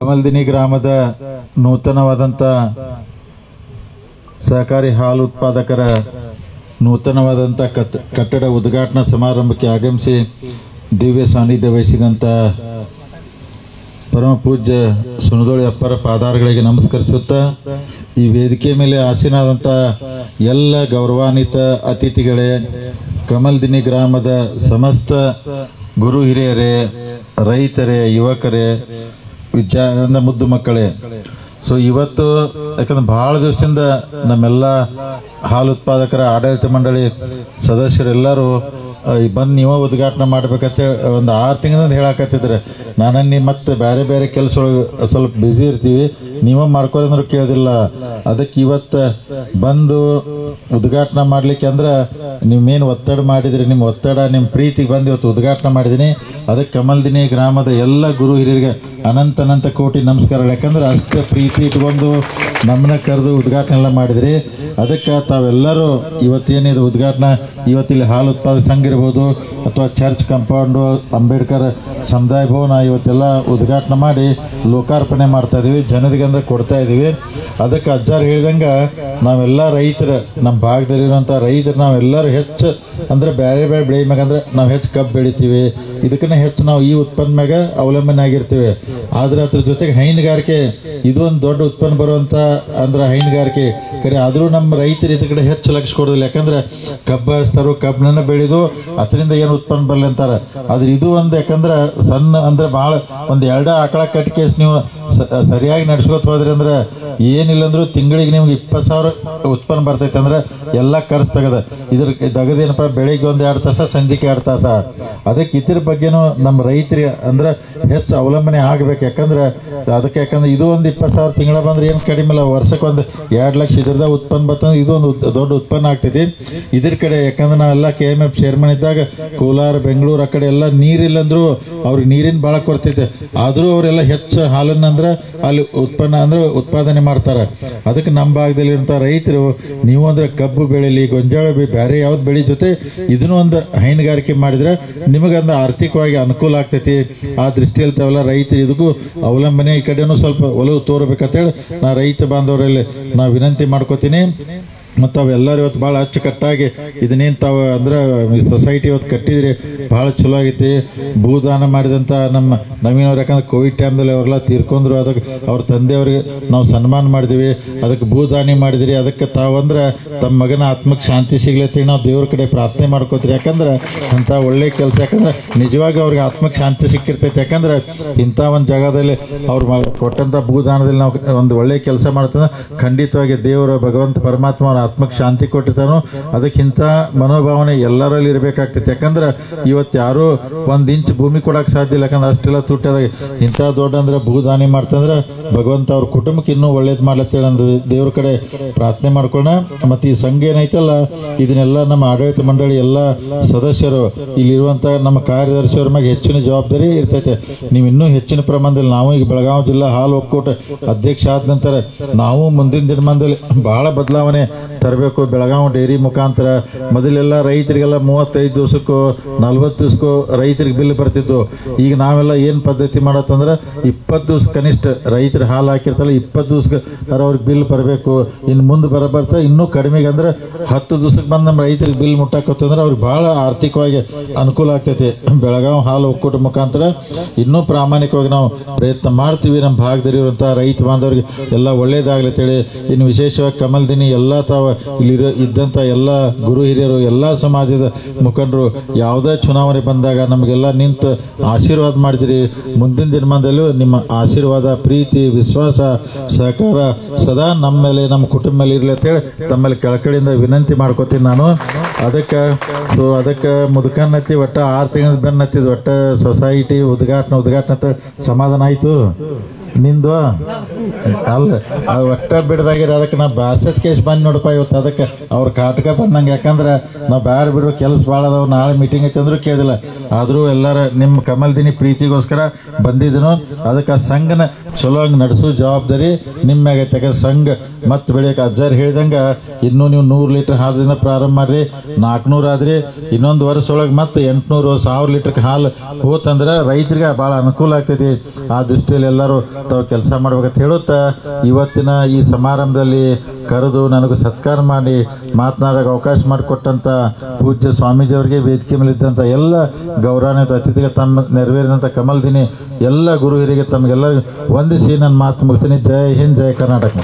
ಕಮಲ್ದಿನಿ ಗ್ರಾಮದ ನೂತನವಾದಂಥ ಸಹಕಾರಿ ಹಾಲು ಉತ್ಪಾದಕರ ನೂತನವಾದಂಥ ಕಟ್ಟಡ ಉದ್ಘಾಟನಾ ಸಮಾರಂಭಕ್ಕೆ ಆಗಮಿಸಿ ದಿವ್ಯ ಸಾನ್ನಿಧ್ಯ ವಹಿಸಿದಂಥ ಪರಮ ಪೂಜ್ಯ ಸುನದೋಳಿ ಅಪ್ಪರ ಪಾದಾರಗಳಿಗೆ ನಮಸ್ಕರಿಸುತ್ತಾ ಈ ವೇದಿಕೆ ಮೇಲೆ ಆಸೀನಾದಂಥ ಎಲ್ಲ ಗೌರವಾನ್ವಿತ ಅತಿಥಿಗಳೇ, ಕಮಲ್ದಿನಿ ಗ್ರಾಮದ ಸಮಸ್ತ ಗುರು ಹಿರಿಯರೇ, ರೈತರೇ, ಯುವಕರೇ, ಮುದ್ದು ಮಕ್ಕಳೇ. ಸೊ ಇವತ್ತು ಯಾಕಂದ್ರೆ ಬಹಳ ದಿವಸದಿಂದ ನಮ್ಮೆಲ್ಲ ಹಾಲು ಉತ್ಪಾದಕರ ಆಡಳಿತ ಮಂಡಳಿ ಸದಸ್ಯರೆಲ್ಲರೂ ಬಂದು ನೀವ ಉದ್ಘಾಟನೆ ಮಾಡ್ಬೇಕಂತ ಒಂದು 6 ತಿಂಗಳಿಂದ ಹೇಳಕತ್ತಿದ್ರೆ ನಾನು ಮತ್ತೆ ಬೇರೆ ಬೇರೆ ಕೆಲಸ ಸ್ವಲ್ಪ ಬ್ಯುಸಿ ಇರ್ತೀವಿ, ನೀವ ಮಾಡ್ಕೋದಂದ್ರೂ ಕೇಳೋದಿಲ್ಲ. ಅದಕ್ಕೆ ಇವತ್ತು ಬಂದು ಉದ್ಘಾಟನೆ ಮಾಡ್ಲಿಕ್ಕೆ ಅಂದ್ರೆ ನೀವೇನು ಒತ್ತಡ ಮಾಡಿದ್ರಿ, ನಿಮ್ಮ ಒತ್ತಡ ನಿಮ್ಮ ಪ್ರೀತಿಗೆ ಬಂದು ಇವತ್ತು ಉದ್ಘಾಟನೆ ಮಾಡಿದೀನಿ. ಅದಕ್ಕೆ ಕಮಲ್ದಿನಿ ಗ್ರಾಮದ ಎಲ್ಲ ಗುರು ಹಿರಿಯರಿಗೆ ಅನಂತ ಕೋಟಿ ನಮಸ್ಕಾರಗಳು. ಯಾಕಂದ್ರೆ ಅಷ್ಟೇ ಪ್ರೀತಿ ಇಟ್ಕೊಂಡು ನಮ್ಮನ್ನ ಕರೆದು ಉದ್ಘಾಟನೆ ಎಲ್ಲ ಮಾಡಿದ್ರಿ. ಅದಕ್ಕೆ ತಾವೆಲ್ಲರೂ ಇವತ್ತೇನಿದೆ ಉದ್ಘಾಟನಾ, ಇವತ್ತಿಲ್ಲಿ ಹಾಲು ಉತ್ಪಾದಕ ಸಂಘ ಇರ್ಬೋದು ಅಥವಾ ಚರ್ಚ್ ಕಾಂಪೌಂಡು, ಅಂಬೇಡ್ಕರ್ ಸಮುದಾಯ ಭವನ ಇವತ್ತೆಲ್ಲ ಉದ್ಘಾಟನೆ ಮಾಡಿ ಲೋಕಾರ್ಪಣೆ ಮಾಡ್ತಾ ಇದೀವಿ, ಜನರಿಗೆ ಅಂದ್ರೆ ಕೊಡ್ತಾ ಇದೀವಿ. ಅದಕ್ಕೆ ಅಜ್ಜಾರು ಹೇಳಿದಂಗ ನಾವೆಲ್ಲ ರೈತರು, ನಮ್ಮ ಭಾಗದಲ್ಲಿರುವಂಥ ರೈತರು ನಾವೆಲ್ಲರೂ ಹೆಚ್ಚು ಅಂದ್ರೆ ಬೇರೆ ಬೇರೆ ಬೆಳೆ ಮ್ಯಾಗ ಅಂದ್ರೆ ನಾವು ಹೆಚ್ಚು ಕಬ್ಬು ಬೆಳಿತೀವಿ, ಇದಕ್ಕನ್ನ ಹೆಚ್ಚು ನಾವು ಈ ಉತ್ಪನ್ನ ಮ್ಯಾಗ ಅವಲಂಬನೆ ಆಗಿರ್ತೀವಿ. ಆದ್ರೆ ಅದ್ರ ಜೊತೆಗೆ ಹೈನುಗಾರಿಕೆ ಇದು ಒಂದು ದೊಡ್ಡ ಉತ್ಪನ್ನ ಬರುವಂತ ಅಂದ್ರೆ ಹೈನುಗಾರಿಕೆ ಕರೆ, ಆದ್ರೂ ನಮ್ಮ ರೈತರು ಇದ್ರ ಕಡೆ ಹೆಚ್ಚು ಲಕ್ಷ ಕೊಡೋದಿಲ್ಲ. ಯಾಕಂದ್ರೆ ಕಬ್ಬನ್ನ ಬೆಳೆದು ಅದರಿಂದ ಏನು ಉತ್ಪನ್ನ ಬರಲಿ ಅಂತಾರ. ಆದ್ರೆ ಇದು ಒಂದು ಯಾಕಂದ್ರೆ ಸಣ್ಣ ಅಂದ್ರೆ ಬಹಳ ಒಂದ್ 2 ಆಕಳ ಕಟ್ಕೇಸ್ ನೀವು ಸರಿಯಾಗಿ ನಡ್ಸ್ಕೊತ ಹೋದ್ರಿ ಅಂದ್ರೆ ಏನಿಲ್ಲ ಅಂದ್ರೂ ತಿಂಗಳಿಗೆ ನಿಮ್ಗೆ 20,000 ಉತ್ಪನ್ನ ಬರ್ತೈತೆ. ಅಂದ್ರೆ ಎಲ್ಲಾ ಖರ್ಚು ತೆಗದ ಇದ್ರ ದಗದೇನಪ್ಪ ಬೆಳಿಗ್ಗೆ 1-2 ತಾಸ, ಸಂಜೆಗೆ 2 ತಾಸ. ಅದಕ್ಕೆ ಇದ್ರ ಬಗ್ಗೆನೂ ನಮ್ಮ ರೈತರಿಗೆ ಅಂದ್ರೆ ಹೆಚ್ಚು ಅವಲಂಬನೆ ಆಗ್ಬೇಕು. ಯಾಕಂದ್ರೆ ಇದು ಒಂದು 20,000 ತಿಂಗಳ ಬಂದ್ರೆ ಏನ್ ಕಡಿಮೆ ಇಲ್ಲ, ವರ್ಷಕ್ಕೆ ಒಂದು 2 ಲಕ್ಷ ಇದ್ರದ ಉತ್ಪನ್ನ ಬರ್ತಂದ್ರೆ ಇದು ಒಂದು ದೊಡ್ಡ ಉತ್ಪನ್ನ ಆಗ್ತೈತಿ. ಇದ್ರ ಕಡೆ ಯಾಕಂದ್ರೆ ನಾವೆಲ್ಲ KMF ಚೇರ್ಮನ್ ಇದ್ದಾಗ ಕೋಲಾರ, ಬೆಂಗಳೂರು ಆ ಕಡೆ ಎಲ್ಲ ನೀರಿಲ್ಲಂದ್ರು ಅವ್ರಿಗೆ ನೀರಿನ ಬಹಳ ಕೊರತೈತೆ. ಆದ್ರೂ ಅವರೆಲ್ಲ ಹೆಚ್ಚು ಹಾಲನ್ನ ಅಂದ್ರೆ ಅಲ್ಲಿ ಉತ್ಪನ್ನ ಅಂದ್ರೆ ಉತ್ಪಾದನೆ ಮಾಡ್ತಾರೆ. ಅದಕ್ಕೆ ನಮ್ಮ ಭಾಗದಲ್ಲಿರುವಂತ ರೈತರು ನೀವು ಅಂದ್ರೆ ಕಬ್ಬು ಬೆಳೆಲಿ, ಗೊಂಜಾಳ ಬೇರೆ ಯಾವ್ದು ಬೆಳೆ ಜೊತೆ ಇದನ್ನು ಒಂದು ಹೈನುಗಾರಿಕೆ ಮಾಡಿದ್ರೆ ನಿಮಗಂದ್ರೆ ಆರ್ಥಿಕವಾಗಿ ಅನುಕೂಲ ಆಗ್ತೈತಿ. ಆ ದೃಷ್ಟಿಯಲ್ಲಿ ತಾವೆಲ್ಲ ರೈತರು ಇದಕ್ಕೂ ಅವಲಂಬನೆ ಈ ಕಡೆನೂ ಸ್ವಲ್ಪ ಒಲವು ತೋರ್ಬೇಕಂತೇಳಿ ನಾ ರೈತ ಬಾಂಧವರಲ್ಲಿ ನಾ ವಿನಂತಿ ಮಾಡ್ಕೋತೀನಿ. ಮತ್ತು ಅವೆಲ್ಲರೂ ಇವತ್ತು ಬಹಳ ಅಚ್ಚುಕಟ್ಟಾಗಿ ಇದನ್ನೇನು ತಾವು ಅಂದ್ರೆ ಸೊಸೈಟಿ ಇವತ್ತು ಕಟ್ಟಿದ್ರಿ ಬಹಳ ಚಲೋ ಆಗೈತಿ. ಭೂದಾನ ಮಾಡಿದಂತ ನಮ್ಮ ನವೀನವ್ರು, ಯಾಕಂದ್ರೆ ಕೋವಿಡ್ ಟೈಮ್ದಲ್ಲಿ ಅವರೆಲ್ಲ ತೀರ್ಕೊಂಡ್ರು, ಅದಕ್ಕೆ ಅವ್ರ ತಂದೆಯವ್ರಿಗೆ ನಾವು ಸನ್ಮಾನ ಮಾಡಿದಿವಿ. ಅದಕ್ಕೆ ಭೂದಾನಿ ಮಾಡಿದಿರಿ. ಅದಕ್ಕೆ ತಾವಂದ್ರೆ ತಮ್ಮ ಮಗನ ಆತ್ಮಕ್ಕೆ ಶಾಂತಿ ಸಿಗ್ಲತ್ತಿ ನಾವು ದೇವ್ರ ಕಡೆ ಪ್ರಾರ್ಥನೆ ಮಾಡ್ಕೋತೀರಿ. ಯಾಕಂದ್ರೆ ಅಂತ ಒಳ್ಳೆ ಕೆಲಸ, ಯಾಕಂದ್ರೆ ನಿಜವಾಗಿ ಅವ್ರಿಗೆ ಆತ್ಮಕ್ಕೆ ಶಾಂತಿ ಸಿಕ್ಕಿರ್ತೈತಿ. ಯಾಕಂದ್ರೆ ಇಂಥ ಒಂದು ಜಾಗದಲ್ಲಿ ಅವ್ರು ಕೊಟ್ಟಂತ ಭೂದಾನದಲ್ಲಿ ನಾವು ಒಂದು ಒಳ್ಳೆ ಕೆಲಸ ಮಾಡ್ತಂದ್ರೆ ಖಂಡಿತವಾಗಿ ದೇವರ ಭಗವಂತ ಪರಮಾತ್ಮ ಅವ್ರ ಆತ್ಮಕ್ಕೆ ಶಾಂತಿ ಕೊಟ್ಟಿರ್ತಾನೋ. ಅದಕ್ಕಿಂತ ಮನೋಭಾವನೆ ಎಲ್ಲರಲ್ಲಿ ಇರಬೇಕಾಗ್ತೈತಿ. ಯಾಕಂದ್ರೆ ಇವತ್ತು ಯಾರು 1 ಇಂಚ್ ಭೂಮಿ ಕೊಡಕ್ ಸಾಧ್ಯ ಇಲ್ಲ. ಯಾಕಂದ್ರೆ ಅಷ್ಟೆಲ್ಲ ತುಟ್ಟದಾಗ ಇಂಥ ದೊಡ್ಡ ಅಂದ್ರೆ ಭೂದಾನಿ ಮಾಡ್ತಂದ್ರೆ ಭಗವಂತ ಅವ್ರ ಕುಟುಂಬಕ್ಕೆ ಇನ್ನೂ ಒಳ್ಳೇದ್ ಮಾಡ್ಲತ್ತೇಳಿ ಅಂದ್ರೆ ದೇವ್ರ ಕಡೆ ಪ್ರಾರ್ಥನೆ ಮಾಡ್ಕೊಳ್ಳೋಣ. ಮತ್ತೆ ಈ ಸಂಘ ಏನೈತಲ್ಲ ಇದನ್ನೆಲ್ಲ ನಮ್ಮ ಆಡಳಿತ ಮಂಡಳಿ ಎಲ್ಲ ಸದಸ್ಯರು, ಇಲ್ಲಿರುವಂತ ನಮ್ಮ ಕಾರ್ಯದರ್ಶಿಯವ್ರ ಮ್ಯಾಗ ಹೆಚ್ಚಿನ ಜವಾಬ್ದಾರಿ ಇರ್ತೈತೆ. ನೀವು ಇನ್ನೂ ಹೆಚ್ಚಿನ ಪ್ರಮಾಣದಲ್ಲಿ, ನಾವು ಈಗ ಬೆಳಗಾವಿ ಜಿಲ್ಲಾ ಹಾಲು ಒಕ್ಕೂಟ ಅಧ್ಯಕ್ಷ ಆದ ನಂತರ ನಾವು ಮುಂದಿನ ದಿನಮಾನದಲ್ಲಿ ಬಹಳ ಬದಲಾವಣೆ ತರಬೇಕು. ಬೆಳಗಾವಿ ಡೈರಿ ಮುಖಾಂತರ ಮೊದಲೆಲ್ಲ ರೈತರಿಗೆಲ್ಲ 35 ದಿವಸಕ್ಕೂ 40 ದಿವಸಕ್ಕೂ ರೈತರಿಗೆ ಬಿಲ್ ಬರ್ತಿದ್ದು. ಈಗ ನಾವೆಲ್ಲ ಏನ್ ಪದ್ಧತಿ ಮಾಡತ್ತಂದ್ರೆ 20 ದಿವಸ ಕನಿಷ್ಠ ರೈತರ ಹಾಲು ಹಾಕಿರ್ತಲ್ಲ 20 ದಿವಸಕ್ಕೆ ಅವ್ರಿಗೆ ಬಿಲ್ ಬರಬೇಕು. ಇನ್ನು ಮುಂದೆ ಬರ್ತಾ ಇನ್ನೂ ಕಡಿಮೆಗೆ ಅಂದ್ರೆ 10 ದಿವಸಕ್ಕೆ ಬಂದು ನಮ್ಮ ರೈತರಿಗೆ ಬಿಲ್ ಮುಟ್ಟಾಕತ್ತಂದ್ರೆ ಅವ್ರಿಗೆ ಬಹಳ ಆರ್ಥಿಕವಾಗಿ ಅನುಕೂಲ ಆಗ್ತೈತಿ. ಬೆಳಗಾವಿ ಹಾಲು ಒಕ್ಕೂಟ ಮುಖಾಂತರ ಇನ್ನೂ ಪ್ರಾಮಾಣಿಕವಾಗಿ ನಾವು ಪ್ರಯತ್ನ ಮಾಡ್ತೀವಿ. ನಮ್ಮ ಭಾಗದಲ್ಲಿರುವಂತಹ ರೈತ ಬಾಂಧವರಿಗೆ ಎಲ್ಲ ಒಳ್ಳೇದಾಗ್ಲತ್ತೇಳಿ ಇನ್ನು ವಿಶೇಷವಾಗಿ ಕಮಲ್ದಿನಿ ಎಲ್ಲ ತಾವು ಇಲ್ಲಿ ಇದ್ದಂತ ಎಲ್ಲ ಗುರು ಹಿರಿಯರು, ಎಲ್ಲಾ ಸಮಾಜದ ಮುಖಂಡರು ಯಾವುದೇ ಚುನಾವಣೆ ಬಂದಾಗ ನಮಗೆಲ್ಲ ನಿಂತು ಆಶೀರ್ವಾದ ಮಾಡಿದಿರಿ. ಮುಂದಿನ ದಿನಮಾನದಲ್ಲೂ ನಿಮ್ಮ ಆಶೀರ್ವಾದ, ಪ್ರೀತಿ, ವಿಶ್ವಾಸ, ಸಹಕಾರ ಸದಾ ನಮ್ಮ ಮೇಲೆ, ನಮ್ಮ ಕುಟುಂಬ ಮೇಲೆ ಇರ್ಲಿ ಅಂತೇಳಿ ತಮ್ಮಲ್ಲಿ ಕಳಕಳಿಯಿಂದ ವಿನಂತಿ ಮಾಡ್ಕೋತೀನಿ ನಾನು. ಅದಕ್ಕೆ ಮುದುಕನ್ನತ್ತಿ ಒಟ್ಟ 6 ತಿಂಗಳ ಬೆನ್ನತ್ತಿದ್ ಒಟ್ಟ ಸೊಸೈಟಿ ಉದ್ಘಾಟನೆ ಸಮಾಧಾನ ಆಯ್ತು ನಿಂದು ಅಲ್ಲ ಒಟ್ಟ ಬಿಡದಾಗಿರ. ಅದಕ್ಕೆ ನಾ ಬ್ಯಾಸತ್ ಕೇಸ್ ಬಂದ್ ನೋಡಪ್ಪ ಇವತ್ತು. ಅದಕ್ಕೆ ಅವ್ರ ಕಾಟಕ ಬಂದಂಗೆ. ಯಾಕಂದ್ರೆ ನಾವು ಬ್ಯಾಡ ಬಿಡೋ ಕೆಲಸ ಭಾಳ ಅದಾವ, ನಾಳೆ ಮೀಟಿಂಗ್ ಐತೆ ಅಂದ್ರೂ ಕೇಳಿಲ್ಲ. ಆದ್ರೂ ಎಲ್ಲರ ನಿಮ್ಮ ಕಮಲ್ದಿನಿ ಪ್ರೀತಿಗೋಸ್ಕರ ಬಂದಿದ್ದನು. ಅದಕ್ಕೆ ಆ ಸಂಘನ ಚಲೋ ಹಂಗೆ ನಡೆಸೋ ಜವಾಬ್ದಾರಿ ನಿಮ್ಮ ಮ್ಯಾಗೈತೆ. ಯಾಕಂದ್ರೆ ಸಂಘ ಮತ್ತೆ ಬೆಳೆಯಕ್ಕೆ ಅಜ್ಜಾರು ಹೇಳಿದಂಗ ಇನ್ನೂ ನೀವು 100 ಲೀಟರ್ ಹಾಲಿಂದ ಪ್ರಾರಂಭ ಮಾಡ್ರಿ, 400 ಆದ್ರಿ, ಇನ್ನೊಂದು ವರ್ಷ ಒಳಗೆ ಮತ್ತೆ 800-1000 ಲೀಟರ್ ಹಾಲು ಹೋತಂದ್ರೆ ರೈತರಿಗೆ ಬಹಳ ಅನುಕೂಲ ಆಗ್ತೈತಿ. ಆ ದೃಷ್ಟಿಯಲ್ಲಿ ಎಲ್ಲರೂ ತಾವು ಕೆಲಸ ಮಾಡ್ಬೇಕಂತ ಹೇಳುತ್ತಾ ಇವತ್ತಿನ ಈ ಸಮಾರಂಭದಲ್ಲಿ ಕರೆದು ನನಗೂ ಸತ್ಕಾರ ಮಾಡಿ ಮಾತನಾಡೋಕೆ ಅವಕಾಶ ಮಾಡಿಕೊಟ್ಟಂತ ಪೂಜ್ಯ ಸ್ವಾಮೀಜಿಯವರಿಗೆ ವೇದಿಕೆ ಮೇಲಿದ್ದಂಥ ಎಲ್ಲ ಗೌರವಾನ್ವಿತ ಅತಿಥಿಗೆ ತಮ್ಮ ನೆರವೇರಿದಂಥ ಕಮಲ್ ದಿನಿ ಎಲ್ಲ ಗುರು ಹಿರಿಗೆ ತಮಗೆಲ್ಲ ವಂದಿಸಿ ನನ್ನ ಮಾತು ಮುಗಿಸ್ತೀನಿ. ಜೈ ಹಿಂದ್, ಜೈ ಕರ್ನಾಟಕ.